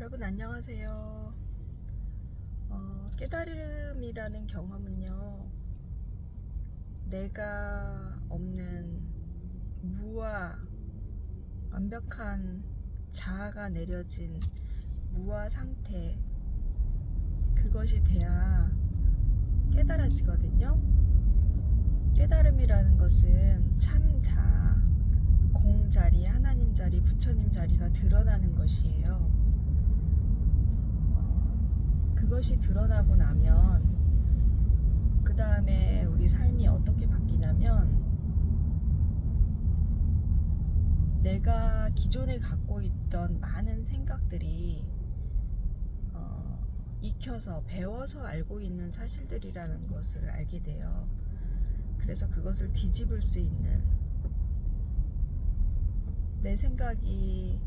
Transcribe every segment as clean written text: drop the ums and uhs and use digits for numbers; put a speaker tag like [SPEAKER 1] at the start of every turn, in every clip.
[SPEAKER 1] 여러분 안녕하세요. 깨달음이라는 경험은요, 내가 없는 무아, 완벽한 자아가 내려진 무아 상태, 그것이 돼야 깨달아지거든요. 깨달음이라는 것은 참 자아, 공자리, 하나님 자리, 부처님 자리가 드러나는 것이에요. 그것이 드러나고 나면 그 다음에 우리 삶이 어떻게 바뀌냐면, 내가 기존에 갖고 있던 많은 생각들이 익혀서 배워서 알고 있는 사실들이라는 것을 알게 돼요. 그래서 그것을 뒤집을 수 있는, 내 생각이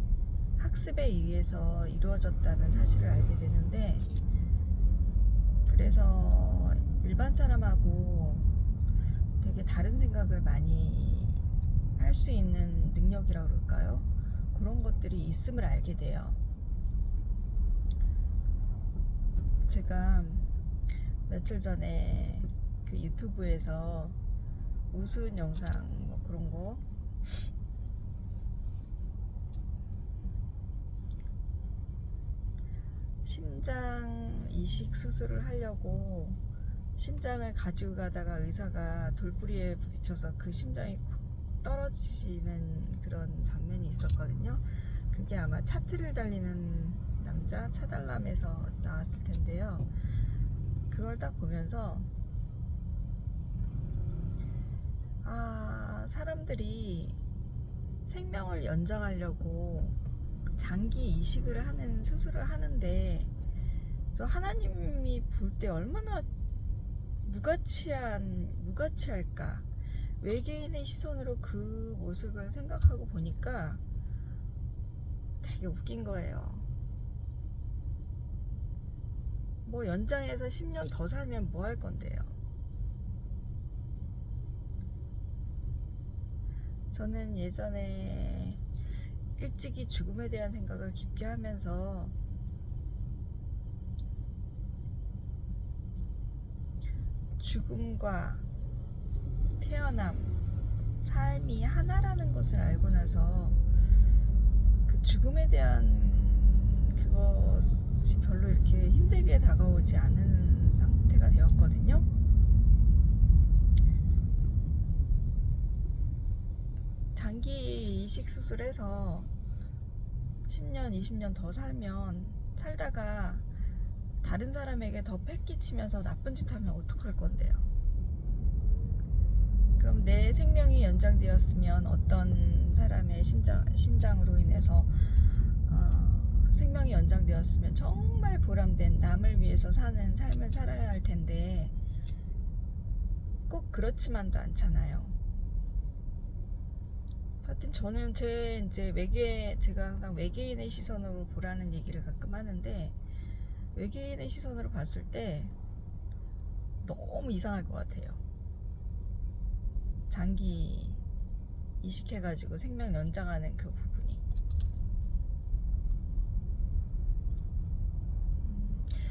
[SPEAKER 1] 학습에 의해서 이루어졌다는 사실을 알게 되는데, 그래서 일반 사람하고 되게 다른 생각을 많이 할 수 있는 능력이라고 그럴까요? 그런 것들이 있음을 알게 돼요. 제가 며칠 전에 그 유튜브에서 우스운 영상 뭐 그런 거 심장 이식 수술을 하려고 심장을 가지고 가다가 의사가 돌부리에 부딪혀서 그 심장이 쿡 떨어지는 그런 장면이 있었거든요. 그게 아마 차트를 달리는 남자 차달람에서 나왔을 텐데요. 그걸 딱 보면서 사람들이 생명을 연장하려고 장기 이식을 하는 수술을 하는데, 저 하나님이 볼 때 얼마나 무가치할까. 외계인의 시선으로 그 모습을 생각하고 보니까 되게 웃긴 거예요. 뭐 연장해서 10년 더 살면 뭐 할 건데요. 저는 예전에 일찍이 죽음에 대한 생각을 깊게 하면서 죽음과 태어남, 삶이 하나라는 것을 알고 나서 그 죽음에 대한 그것이 별로 이렇게 힘들게 다가오지 않은 상태가 되었거든요. 장기 이식 수술해서 10년, 20년 더 살다가 다른 사람에게 더 패끼치면서 나쁜 짓 하면 어떡할 건데요. 그럼 내 생명이 연장되었으면 어떤 사람의 신장으로 인해서 생명이 연장되었으면 정말 보람된, 남을 위해서 사는 삶을 살아야 할 텐데 꼭 그렇지만도 않잖아요. 하여튼 저는 제가 항상 외계인의 시선으로 보라는 얘기를 가끔 하는데, 외계인의 시선으로 봤을 때 너무 이상할 것 같아요. 장기 이식해가지고 생명 연장하는 그 부분이.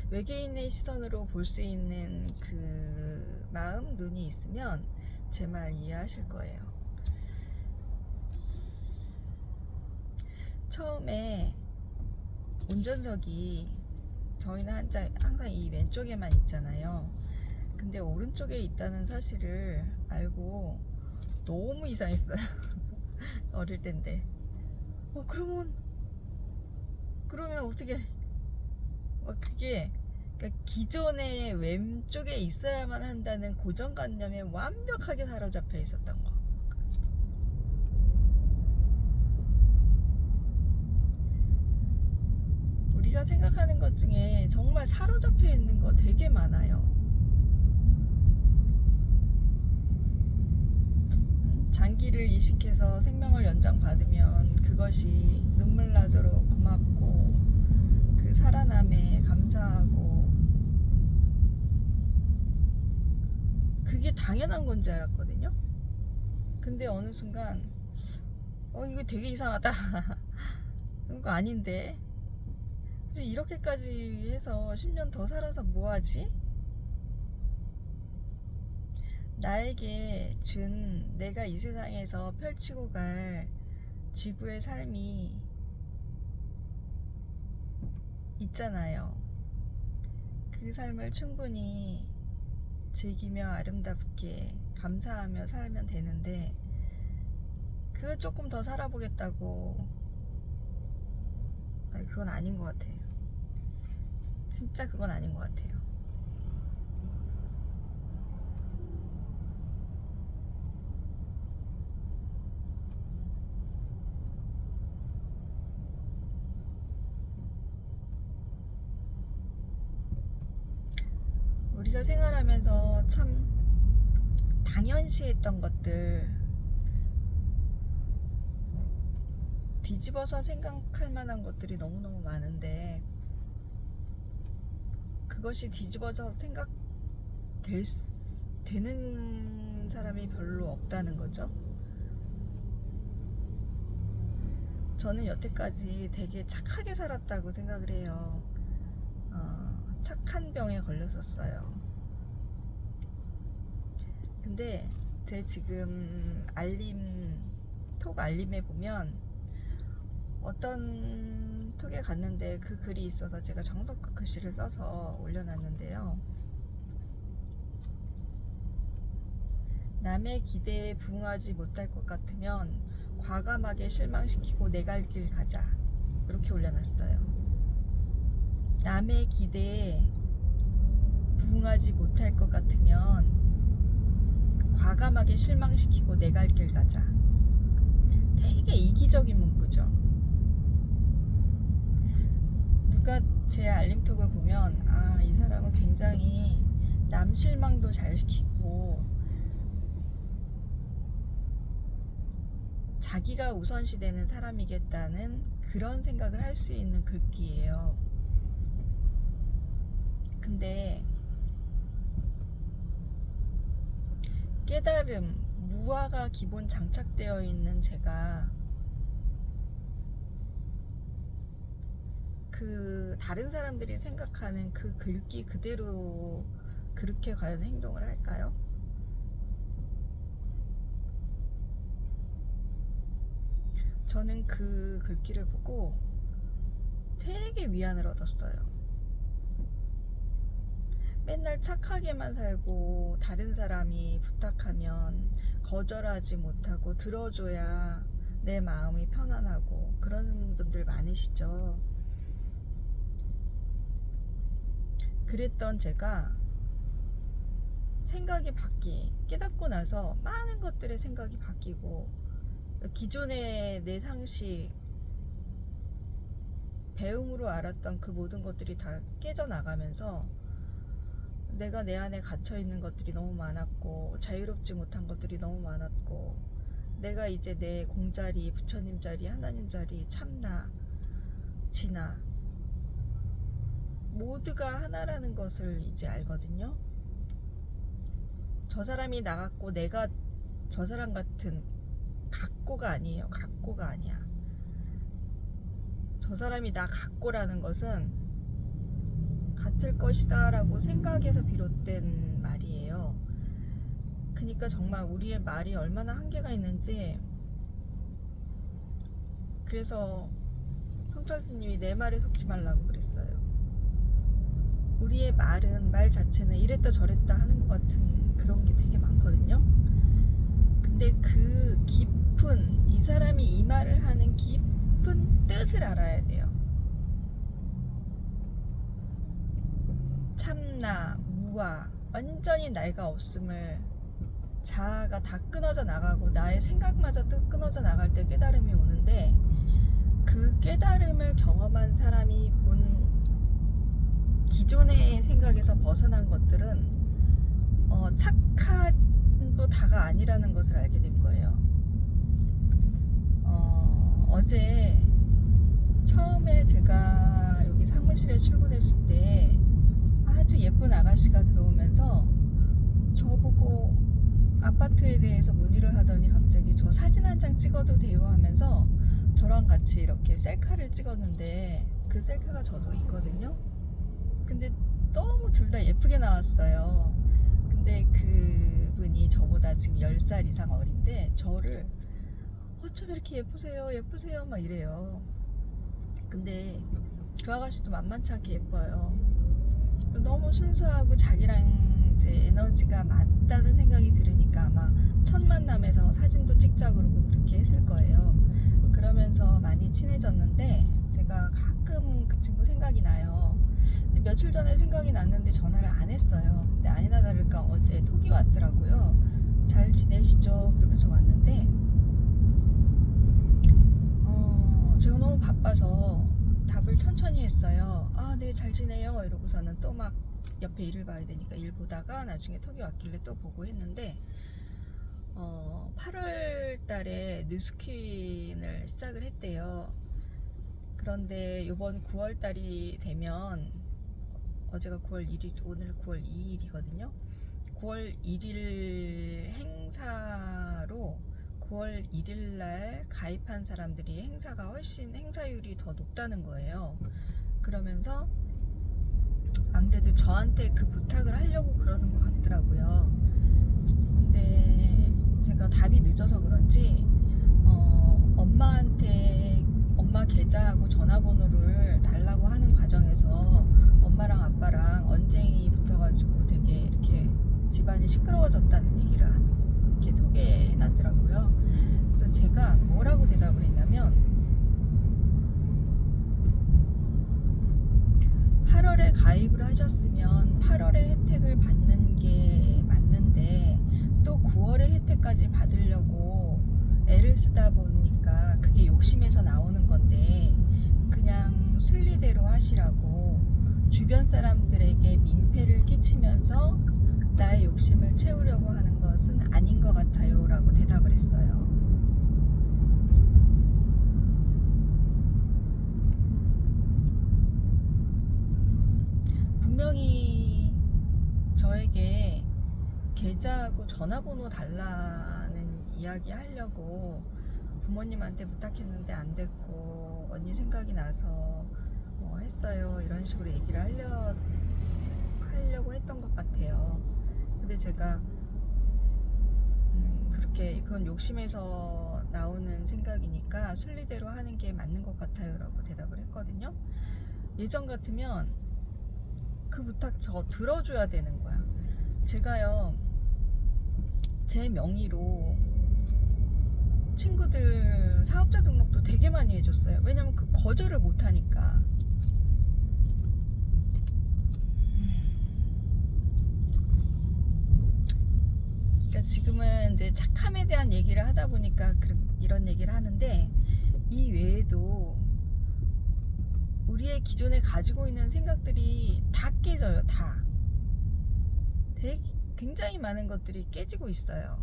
[SPEAKER 1] 외계인의 시선으로 볼 수 있는 그 마음, 눈이 있으면 제 말 이해하실 거예요. 처음에 운전석이 저희는 항상 이 왼쪽에만 있잖아요. 근데 오른쪽에 있다는 사실을 알고 너무 이상했어요. 어릴 땐데. 그러면 어떻게, 그게, 그러니까 기존의 왼쪽에 있어야만 한다는 고정관념에 완벽하게 사로잡혀 있었던 거. 우리가 생각하는 것 중에 정말 사로잡혀 있는 거 되게 많아요. 장기를 이식해서 생명을 연장받으면 그것이 눈물 나도록 고맙고, 그 살아남에 감사하고, 그게 당연한 건지 알았거든요. 근데 어느 순간 이거 되게 이상하다. 그거 아닌데. 이제 이렇게까지 해서 10년 더 살아서 뭐하지? 나에게 준 내가 이 세상에서 펼치고 갈 지구의 삶이 있잖아요. 그 삶을 충분히 즐기며 아름답게 감사하며 살면 되는데, 그거 조금 더 살아보겠다고. 아니, 그건 아닌 것 같아요. 진짜 그건 아닌 것 같아요. 우리가 생활하면서 참 당연시했던 것들 뒤집어서 생각할 만한 것들이 너무너무 많은데, 그것이 뒤집어져 되는 사람이 별로 없다는 거죠. 저는 여태까지 되게 착하게 살았다고 생각을 해요. 착한 병에 걸렸었어요. 근데 제 지금 톡 알림에 보면 어떤 톡에 갔는데 그 글이 있어서 제가 정석과 글씨를 써서 올려놨는데요. 남의 기대에 부응하지 못할 것 같으면 과감하게 실망시키고 내 갈 길 가자, 이렇게 올려놨어요. 남의 기대에 부응하지 못할 것 같으면 과감하게 실망시키고 내 갈 길 가자. 되게 이기적인 문구죠. 누가 제 알림톡을 보면 이 사람은 굉장히 남 실망도 잘 시키고 자기가 우선시 되는 사람이겠다는 그런 생각을 할 수 있는 글귀예요. 근데 깨달음, 무아가 기본 장착되어 있는 제가 그 다른 사람들이 생각하는 그 글귀 그대로 그렇게 과연 행동을 할까요? 저는 그 글귀를 보고 되게 위안을 얻었어요. 맨날 착하게만 살고 다른 사람이 부탁하면 거절하지 못하고 들어줘야 내 마음이 편안하고 그런 분들 많으시죠. 그랬던 제가 깨닫고 나서 많은 것들의 생각이 바뀌고, 기존의 내 상식, 배움으로 알았던 그 모든 것들이 다 깨져나가면서 내가 내 안에 갇혀있는 것들이 너무 많았고 자유롭지 못한 것들이 너무 많았고, 내가 이제 내 공자리, 부처님 자리, 하나님 자리, 참나, 진화 모두가 하나라는 것을 이제 알거든요. 저 사람이 나 같고 내가 저 사람 같은 같고가 아니에요. 같고가 아니야. 저 사람이 나 같고라는 것은 같을 것이다 라고 생각에서 비롯된 말이에요. 그러니까 정말 우리의 말이 얼마나 한계가 있는지. 그래서 성철 스님이 내 말에 속지 말라고 그랬어요. 우리의 말 자체는 이랬다 저랬다 하는 것 같은 그런 게 되게 많거든요. 근데 그 깊은, 이 사람이 이 말을 하는 깊은 뜻을 알아야 돼요. 참나, 무아, 완전히 나이가 없음을, 자아가 다 끊어져 나가고 나의 생각마저 끊어져 나갈 때 깨달음이 오는데, 그 깨달음을 경험한 사람이 본 기존의 생각에서 벗어난 것들은 착한도 다가 아니라는 것을 알게 된 거예요. 어제 처음에 제가 여기 사무실에 출근했을 때 아주 예쁜 아가씨가 들어오면서 저보고 아파트에 대해서 문의를 하더니 갑자기 저 사진 한 장 찍어도 돼요 하면서 저랑 같이 이렇게 셀카를 찍었는데 그 셀카가 저도 있거든요. 근데 너무 둘 다 예쁘게 나왔어요. 근데 그분이 저보다 지금 10살 이상 어린데 저를 어쩜 이렇게 예쁘세요 예쁘세요 막 이래요. 근데 그 아가씨도 만만치 않게 예뻐요. 너무 순수하고 자기랑 이제 에너지가 맞다는 생각이 들으니까 아마 첫 만남에서 사진도 찍자 그러고 그렇게 했을 거예요. 그러면서 많이 친해졌는데 제가 가끔 그 친구 생각이 나요. 근데 며칠 전에 생각이 났는데 전화를 안 했어요. 근데 아니나 다를까 어제 톡이 왔더라고요. 잘 지내시죠? 그러면서 왔는데 제가 너무 바빠서 답을 천천히 했어요. 아, 네, 잘 지내요. 이러고서는 또 막 옆에 일을 봐야 되니까 일 보다가 나중에 톡이 왔길래 또 보고 했는데 8월 달에 뉴스퀸을 시작을 했대요. 그런데 이번 9월 달이 되면 어제가 9월 1일, 오늘 9월 2일이거든요. 9월 1일 행사로 9월 1일 날 가입한 사람들이 행사가 훨씬 행사율이 더 높다는 거예요. 그러면서 아무래도 저한테 그 부탁을 하려고 그러는 것 같더라고요. 근데 제가 답이 늦어서 그런지 엄마한테 엄마 계좌하고 전화번호를 달라고 하는 과정에서 엄마랑 아빠랑 언쟁이 붙어가지고 되게 이렇게 집안이 시끄러워졌다는 얘기를 이렇게 톡에 해놨더라고요. 그래서 제가 뭐라고 대답을 했냐면 8월에 가입을 하셨으면 8월에 혜택을 받는 게 맞는데 또 9월에 혜택까지 받으려고 애를 쓰다 보니까 그게 욕심에서 나오는 건데 그냥 순리대로 하시라고 주변 사람들에게 민폐를 끼치면서 나의 욕심을 채우려고 하는 것은 아닌 것 같아요 라고 대답을 했어요. 분명히 저에게 계좌하고 전화번호 달라는 이야기 하려고 부모님한테 부탁했는데 안 됐고 언니 생각이 나서 했어요 이런 식으로 얘기를 하려고 했던 것 같아요. 근데 제가 그렇게 그건 욕심에서 나오는 생각이니까 순리대로 하는 게 맞는 것 같아요 라고 대답을 했거든요. 예전 같으면 그 부탁 저 들어줘야 되는 거야. 제가요 제 명의로 친구들 사업자 등록도 되게 많이 해줬어요. 왜냐면 그 거절을 못하니까. 그러니까 지금은 이제 착함에 대한 얘기를 하다 보니까 이런 얘기를 하는데 이 외에도 우리의 기존에 가지고 있는 생각들이 다 깨져요. 다. 굉장히 많은 것들이 깨지고 있어요.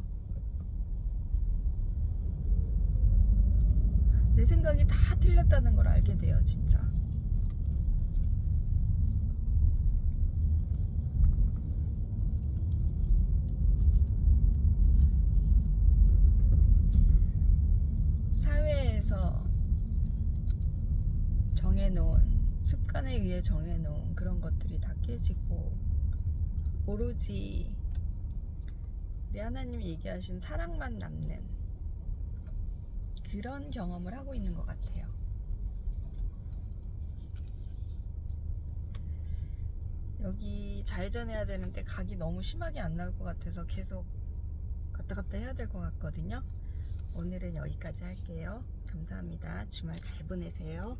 [SPEAKER 1] 내 생각이 다 틀렸다는 걸 알게 돼요, 진짜. 사회에서 정해놓은 습관에 의해 정해놓은 그런 것들이 다 깨지고 오로지 우리 하나님이 얘기하신 사랑만 남는 그런 경험을 하고 있는 것 같아요. 여기 좌회전해야 되는데 각이 너무 심하게 안 나올 것 같아서 계속 왔다 갔다 해야 될 것 같거든요. 오늘은 여기까지 할게요. 감사합니다. 주말 잘 보내세요.